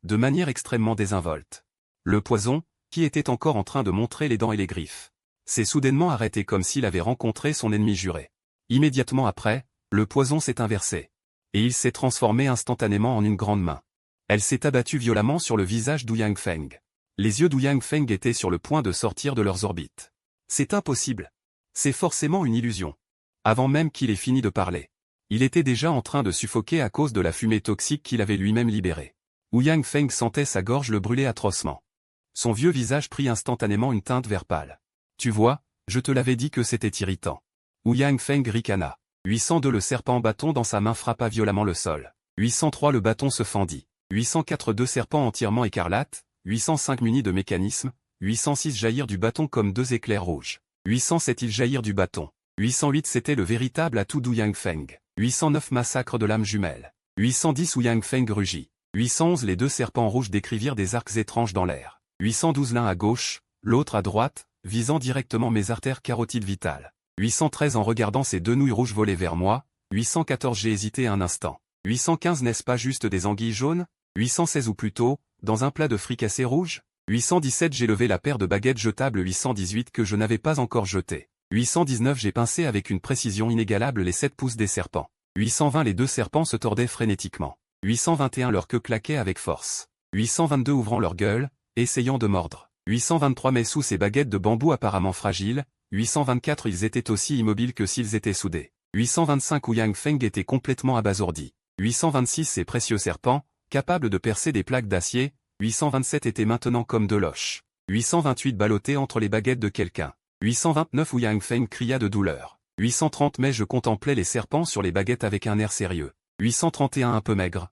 De manière extrêmement désinvolte. Le poison, qui était encore en train de montrer les dents et les griffes, s'est soudainement arrêté comme s'il avait rencontré son ennemi juré. Immédiatement après, le poison s'est inversé. Et il s'est transformé instantanément en une grande main. Elle s'est abattue violemment sur le visage d'Ouyang Feng. Les yeux d'Ouyang Feng étaient sur le point de sortir de leurs orbites. C'est impossible. C'est forcément une illusion. Avant même qu'il ait fini de parler. Il était déjà en train de suffoquer à cause de la fumée toxique qu'il avait lui-même libérée. Ouyang Feng sentait sa gorge le brûler atrocement. Son vieux visage prit instantanément une teinte vert pâle. Tu vois, je te l'avais dit que c'était irritant. Ouyang Feng ricana. 802 Le serpent bâton dans sa main frappa violemment le sol. 803 Le bâton se fendit. 804 Deux serpents entièrement écarlates. 805 Munis de mécanisme. 806 Jaillir du bâton comme deux éclairs rouges. 807 Ils jaillirent du bâton. 808 C'était le véritable atout d'Ouyang Feng. 809 Massacre de l'âme jumelle. 810 Ouyang Feng rugit. 811 Les deux serpents rouges décrivirent des arcs étranges dans l'air. 812 L'un à gauche, l'autre à droite, visant directement mes artères carotides vitales. 813 En regardant ces deux nouilles rouges voler vers moi. 814 J'ai hésité un instant. 815 N'est-ce pas juste des anguilles jaunes? 816 Ou plutôt, dans un plat de fricassé rouge? 817 J'ai levé la paire de baguettes jetables 818 que je n'avais pas encore jetées. 819 J'ai pincé avec une précision inégalable les 7 pouces des serpents. 820 Les deux serpents se tordaient frénétiquement. 821 Leur queue claquait avec force. 822 Ouvrant leur gueule, essayant de mordre. 823 Mais sous ces baguettes de bambou apparemment fragiles. 824 Ils étaient aussi immobiles que s'ils étaient soudés. 825 Ouyang Feng était complètement abasourdi. 826 Ces précieux serpents, capables de percer des plaques d'acier. 827 étaient maintenant comme de l'oche. 828 Ballottés entre les baguettes de quelqu'un. 829 Ouyang Feng cria de douleur. 830 Mais je contemplais les serpents sur les baguettes avec un air sérieux. 831 Un peu maigre.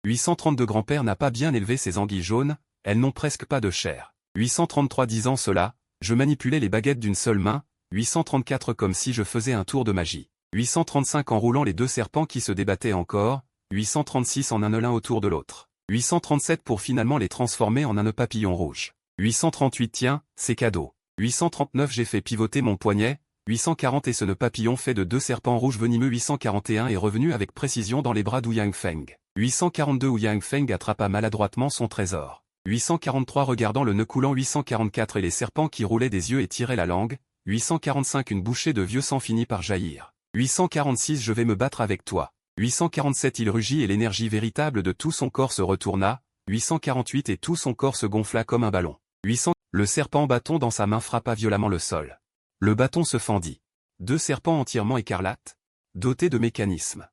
832 Grand-père n'a pas bien élevé ses anguilles jaunes, elles n'ont presque pas de chair. 833 Disant cela, je manipulais les baguettes d'une seule main. 834 Comme si je faisais un tour de magie. 835 En roulant les deux serpents qui se débattaient encore. 836 En un nœud l'un autour de l'autre. 837 Pour finalement les transformer en un nœud papillon rouge. 838 Tiens, c'est cadeau. 839 J'ai fait pivoter mon poignet. 840 Et ce nœud papillon fait de deux serpents rouges venimeux. 841 Est revenu avec précision dans les bras d'Ouyang Feng. 842 Ouyang Feng attrapa maladroitement son trésor. 843 Regardant le nœud coulant. 844 Et les serpents qui roulaient des yeux et tiraient la langue. 845 Une bouchée de vieux sang finit par jaillir. 846 Je vais me battre avec toi. 847 Il rugit et l'énergie véritable de tout son corps se retourna. 848 Et tout son corps se gonfla comme un ballon. 800 Le serpent bâton dans sa main frappa violemment le sol. Le bâton se fendit. Deux serpents entièrement écarlates, dotés de mécanismes,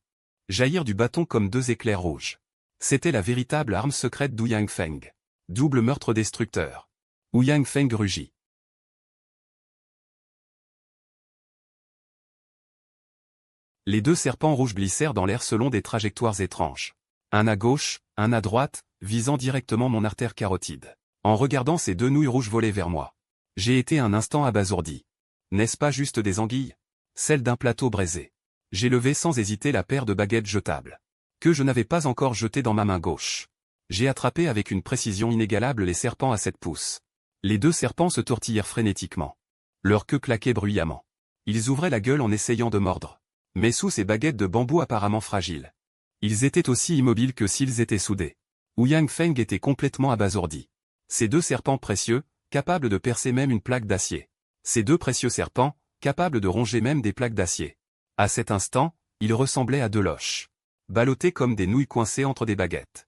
jaillirent du bâton comme deux éclairs rouges. C'était la véritable arme secrète d'Ouyang Feng. Double meurtre destructeur. Ouyang Feng rugit. Les deux serpents rouges glissèrent dans l'air selon des trajectoires étranges. Un à gauche, un à droite, visant directement mon artère carotide. En regardant ces deux nouilles rouges voler vers moi, j'ai été un instant abasourdi. N'est-ce pas juste des anguilles? Celle d'un plateau braisé. J'ai levé sans hésiter la paire de baguettes jetables, que je n'avais pas encore jetée dans ma main gauche. J'ai attrapé avec une précision inégalable les serpents à 7 pouces. Les deux serpents se tortillèrent frénétiquement. Leur queue claquait bruyamment. Ils ouvraient la gueule en essayant de mordre. Mais sous ces baguettes de bambou apparemment fragiles, ils étaient aussi immobiles que s'ils étaient soudés. Ouyang Feng était complètement abasourdi. Ces deux serpents précieux, capables de percer même une plaque d'acier. Ces deux précieux serpents, capables de ronger même des plaques d'acier. À cet instant, ils ressemblaient à deux loches, ballottés comme des nouilles coincées entre des baguettes.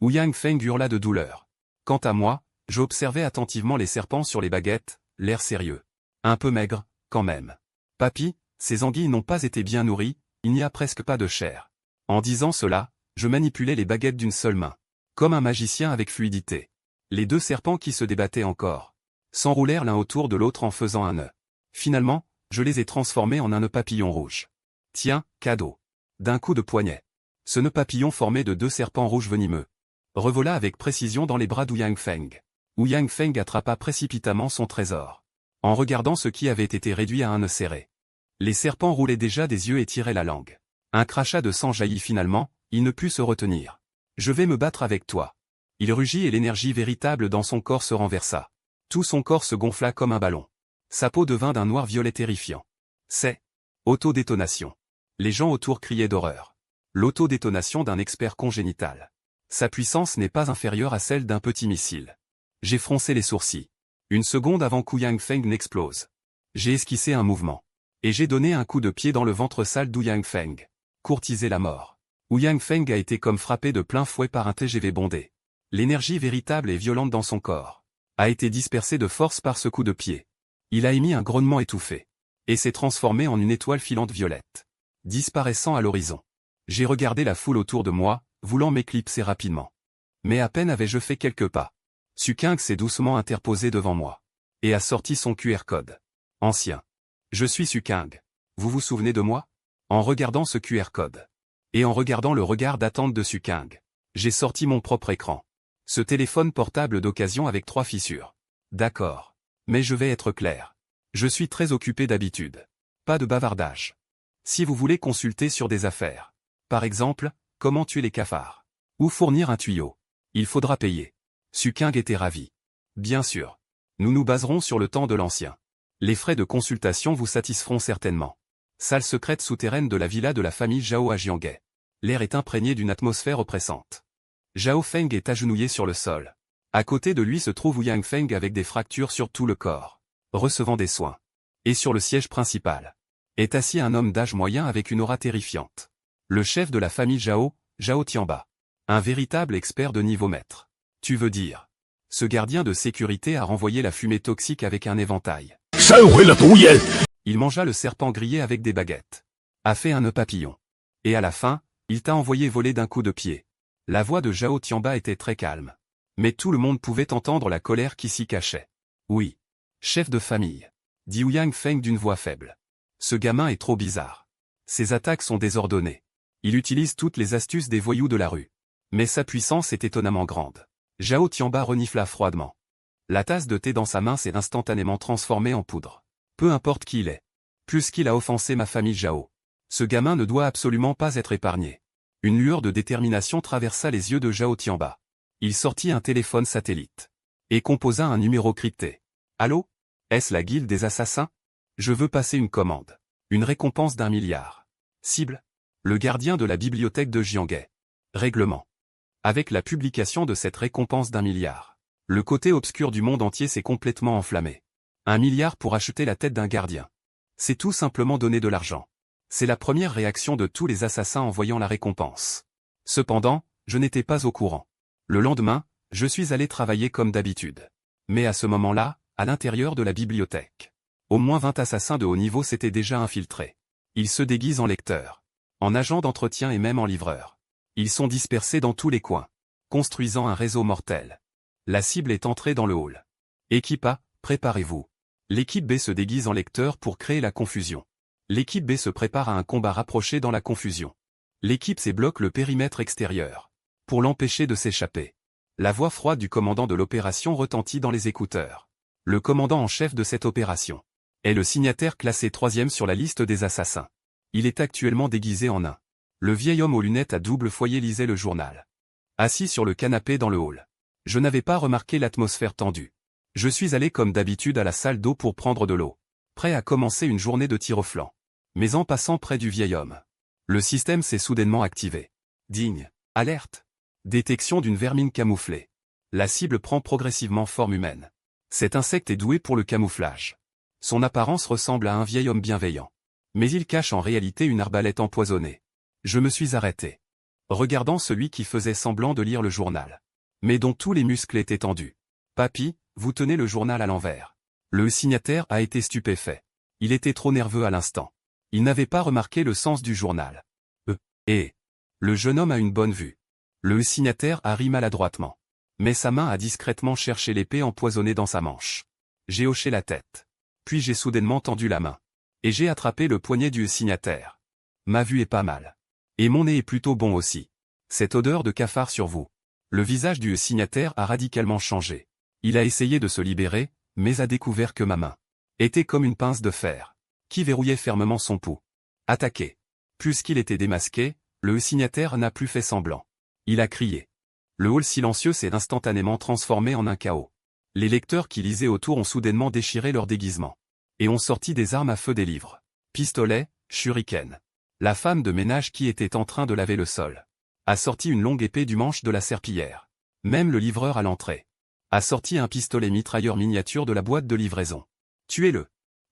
Ouyang Feng hurla de douleur. Quant à moi, j'observais attentivement les serpents sur les baguettes, l'air sérieux. Un peu maigre, quand même. Papy, ces anguilles n'ont pas été bien nourries, il n'y a presque pas de chair. En disant cela, je manipulais les baguettes d'une seule main, comme un magicien avec fluidité. Les deux serpents qui se débattaient encore s'enroulèrent l'un autour de l'autre en faisant un nœud. Finalement, je les ai transformés en un nœud papillon rouge. Tiens, cadeau. D'un coup de poignet. Ce nœud papillon formé de 2 serpents rouges venimeux revola avec précision dans les bras d'Ouyang Feng. Ouyang Feng attrapa précipitamment son trésor, en regardant ce qui avait été réduit à un nœud serré. Les serpents roulaient déjà des yeux et tiraient la langue. Un crachat de sang jaillit finalement, il ne put se retenir. « Je vais me battre avec toi. » Il rugit et l'énergie véritable dans son corps se renversa. Tout son corps se gonfla comme un ballon. Sa peau devint d'un noir violet terrifiant. C'est autodétonation. Les gens autour criaient d'horreur. L'autodétonation d'un expert congénital. Sa puissance n'est pas inférieure à celle d'un petit missile. J'ai froncé les sourcils. Une seconde avant qu'Ouyang Feng n'explose. J'ai esquissé un mouvement. Et j'ai donné un coup de pied dans le ventre sale d'Ouyang Feng. Courtiser la mort. Ouyang Feng a été comme frappé de plein fouet par un TGV bondé. L'énergie véritable et violente dans son corps a été dispersée de force par ce coup de pied. Il a émis un grognement étouffé. Et s'est transformé en une étoile filante violette, disparaissant à l'horizon. J'ai regardé la foule autour de moi, voulant m'éclipser rapidement. Mais à peine avais-je fait quelques pas. Suking s'est doucement interposé devant moi. Et a sorti son QR code. Ancien. Je suis Suking. Vous vous souvenez de moi? En regardant ce QR code. Et en regardant le regard d'attente de Suking. J'ai sorti mon propre écran. Ce téléphone portable d'occasion avec 3 fissures. D'accord. Mais je vais être clair. Je suis très occupé d'habitude. Pas de bavardage. Si vous voulez consulter sur des affaires. Par exemple, comment tuer les cafards. Ou fournir un tuyau. Il faudra payer. Suking était ravi. Bien sûr. Nous nous baserons sur le temps de l'ancien. Les frais de consultation vous satisferont certainement. Salle secrète souterraine de la villa de la famille Zhao à Jianghe. L'air est imprégné d'une atmosphère oppressante. Zhao Feng est agenouillé sur le sol. À côté de lui se trouve Ouyang Feng avec des fractures sur tout le corps, recevant des soins. Et sur le siège principal est assis un homme d'âge moyen avec une aura terrifiante. Le chef de la famille Zhao, Zhao Tianba. Un véritable expert de niveau maître. Tu veux dire. Ce gardien de sécurité a renvoyé la fumée toxique avec un éventail. Il mangea le serpent grillé avec des baguettes. A fait un nœud papillon. Et à la fin, il t'a envoyé voler d'un coup de pied. La voix de Zhao Tianba était très calme. Mais tout le monde pouvait entendre la colère qui s'y cachait. Oui. Chef de famille. Dit Ouyang Feng d'une voix faible. Ce gamin est trop bizarre. Ses attaques sont désordonnées. Il utilise toutes les astuces des voyous de la rue. Mais sa puissance est étonnamment grande. Zhao Tianba renifla froidement. La tasse de thé dans sa main s'est instantanément transformée en poudre. Peu importe qui il est. Puisqu'il a offensé ma famille Zhao. Ce gamin ne doit absolument pas être épargné. Une lueur de détermination traversa les yeux de Zhao Tianba. Il sortit un téléphone satellite. Et composa un numéro crypté. Allô? Est-ce la guilde des assassins? Je veux passer une commande. Une récompense d'1 milliard. Cible? Le gardien de la bibliothèque de Jianghe. Règlement. Avec la publication de cette récompense d'1 milliard, le côté obscur du monde entier s'est complètement enflammé. 1 milliard pour acheter la tête d'un gardien. C'est tout simplement donner de l'argent. C'est la première réaction de tous les assassins en voyant la récompense. Cependant, je n'étais pas au courant. Le lendemain, je suis allé travailler comme d'habitude. Mais à ce moment-là, à l'intérieur de la bibliothèque, au moins 20 assassins de haut niveau s'étaient déjà infiltrés. Ils se déguisent en lecteurs, en agents d'entretien et même en livreurs. Ils sont dispersés dans tous les coins, construisant un réseau mortel. La cible est entrée dans le hall. Équipe A, préparez-vous. L'équipe B se déguise en lecteur pour créer la confusion. L'équipe B se prépare à un combat rapproché dans la confusion. L'équipe C bloque le périmètre extérieur, pour l'empêcher de s'échapper. La voix froide du commandant de l'opération retentit dans les écouteurs. Le commandant en chef de cette opération est le signataire classé 3e sur la liste des assassins. Il est actuellement déguisé en nain. Le vieil homme aux lunettes à double foyer lisait le journal. Assis sur le canapé dans le hall. Je n'avais pas remarqué l'atmosphère tendue. Je suis allé comme d'habitude à la salle d'eau pour prendre de l'eau. Prêt à commencer une journée de tir au flanc. Mais en passant près du vieil homme, le système s'est soudainement activé. Digne. Alerte. Détection d'une vermine camouflée. La cible prend progressivement forme humaine. Cet insecte est doué pour le camouflage. Son apparence ressemble à un vieil homme bienveillant. Mais il cache en réalité une arbalète empoisonnée. Je me suis arrêté. Regardant celui qui faisait semblant de lire le journal. Mais dont tous les muscles étaient tendus. Papy, vous tenez le journal à l'envers. Le signataire a été stupéfait. Il était trop nerveux à l'instant. Il n'avait pas remarqué le sens du journal. Le jeune homme a une bonne vue. Le signataire a ri maladroitement. Mais sa main a discrètement cherché l'épée empoisonnée dans sa manche. J'ai hoché la tête. Puis j'ai soudainement tendu la main. Et j'ai attrapé le poignet du signataire. Ma vue est pas mal. Et mon nez est plutôt bon aussi. Cette odeur de cafard sur vous. Le visage du signataire a radicalement changé. Il a essayé de se libérer, mais a découvert que ma main était comme une pince de fer, qui verrouillait fermement son pouls. Attaqué. Puisqu'il était démasqué, le signataire n'a plus fait semblant. Il a crié. Le hall silencieux s'est instantanément transformé en un chaos. Les lecteurs qui lisaient autour ont soudainement déchiré leur déguisement. Et ont sorti des armes à feu, des livres, pistolets, shurikens. La femme de ménage qui était en train de laver le sol a sorti une longue épée du manche de la serpillière. Même le livreur à l'entrée a sorti un pistolet mitrailleur miniature de la boîte de livraison. Tuez-le.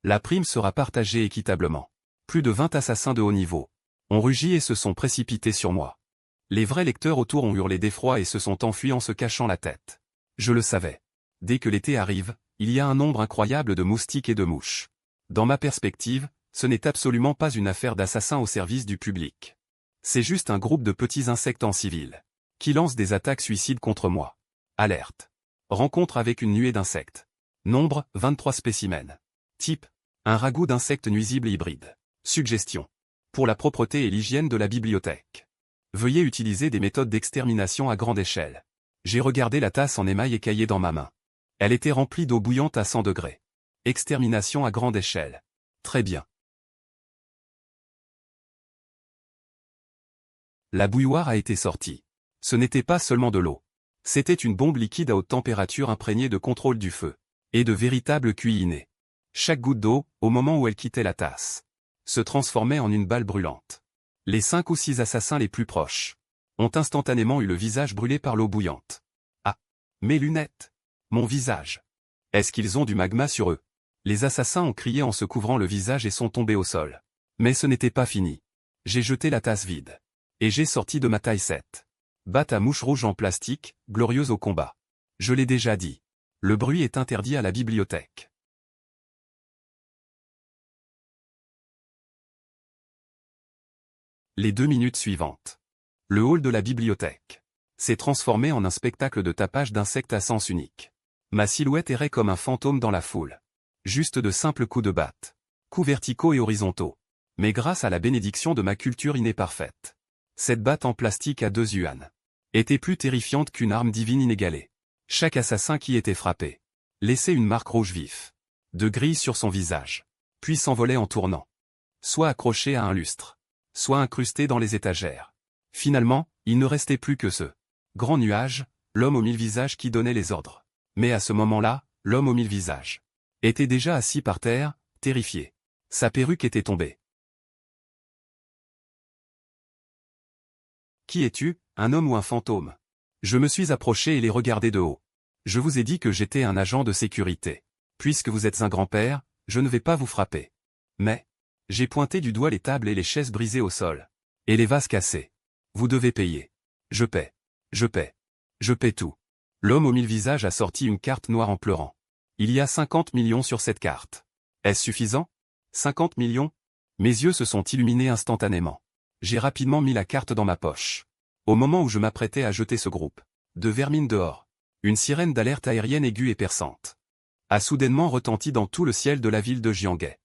La prime sera partagée équitablement. Plus de 20 assassins de haut niveau ont rugi et se sont précipités sur moi. Les vrais lecteurs autour ont hurlé d'effroi et se sont enfuis en se cachant la tête. Je le savais. Dès que l'été arrive, il y a un nombre incroyable de moustiques et de mouches. Dans ma perspective, ce n'est absolument pas une affaire d'assassins au service du public. C'est juste un groupe de petits insectes en civil, qui lancent des attaques suicides contre moi. Alerte. Rencontre avec une nuée d'insectes. Nombre, 23 spécimens. Type, un ragoût d'insectes nuisibles hybrides. Suggestion. Pour la propreté et l'hygiène de la bibliothèque. Veuillez utiliser des méthodes d'extermination à grande échelle. J'ai regardé la tasse en émail écaillée dans ma main. Elle était remplie d'eau bouillante à 100 degrés. Extermination à grande échelle. Très bien. La bouilloire a été sortie. Ce n'était pas seulement de l'eau. C'était une bombe liquide à haute température imprégnée de contrôle du feu. Et de véritables cuisiniers. Chaque goutte d'eau, au moment où elle quittait la tasse, se transformait en une balle brûlante. Les 5 ou 6 assassins les plus proches ont instantanément eu le visage brûlé par l'eau bouillante. Ah! Mes lunettes! Mon visage! Est-ce qu'ils ont du magma sur eux? Les assassins ont crié en se couvrant le visage et sont tombés au sol. Mais ce n'était pas fini. J'ai jeté la tasse vide. Et j'ai sorti de ma taille 7. Batte à mouche rouge en plastique, glorieuse au combat. Je l'ai déjà dit. Le bruit est interdit à la bibliothèque. Les 2 minutes suivantes. Le hall de la bibliothèque s'est transformé en un spectacle de tapage d'insectes à sens unique. Ma silhouette errait comme un fantôme dans la foule. Juste de simples coups de batte. Coups verticaux et horizontaux. Mais grâce à la bénédiction de ma culture innée parfaite. Cette batte en plastique à 2 yuans était plus terrifiante qu'une arme divine inégalée. Chaque assassin qui était frappé laissait une marque rouge vif, de grille sur son visage, puis s'envolait en tournant. Soit accroché à un lustre, soit incrusté dans les étagères. Finalement, il ne restait plus que ce grand nuage, l'homme aux 1000 visages qui donnait les ordres. Mais à ce moment-là, l'homme aux 1000 visages était déjà assis par terre, terrifié. Sa perruque était tombée. Qui es-tu, un homme ou un fantôme? Je me suis approché et les regardé de haut. Je vous ai dit que j'étais un agent de sécurité. Puisque vous êtes un grand-père, je ne vais pas vous frapper. Mais, j'ai pointé du doigt les tables et les chaises brisées au sol. Et les vases cassés. Vous devez payer. Je paie. Je paie. Je paie tout. L'homme aux 1000 visages a sorti une carte noire en pleurant. Il y a 50 millions sur cette carte. Est-ce suffisant? 50 millions? Mes yeux se sont illuminés instantanément. J'ai rapidement mis la carte dans ma poche. Au moment où je m'apprêtais à jeter ce groupe de vermine dehors, une sirène d'alerte aérienne aiguë et perçante a soudainement retenti dans tout le ciel de la ville de Jianghe.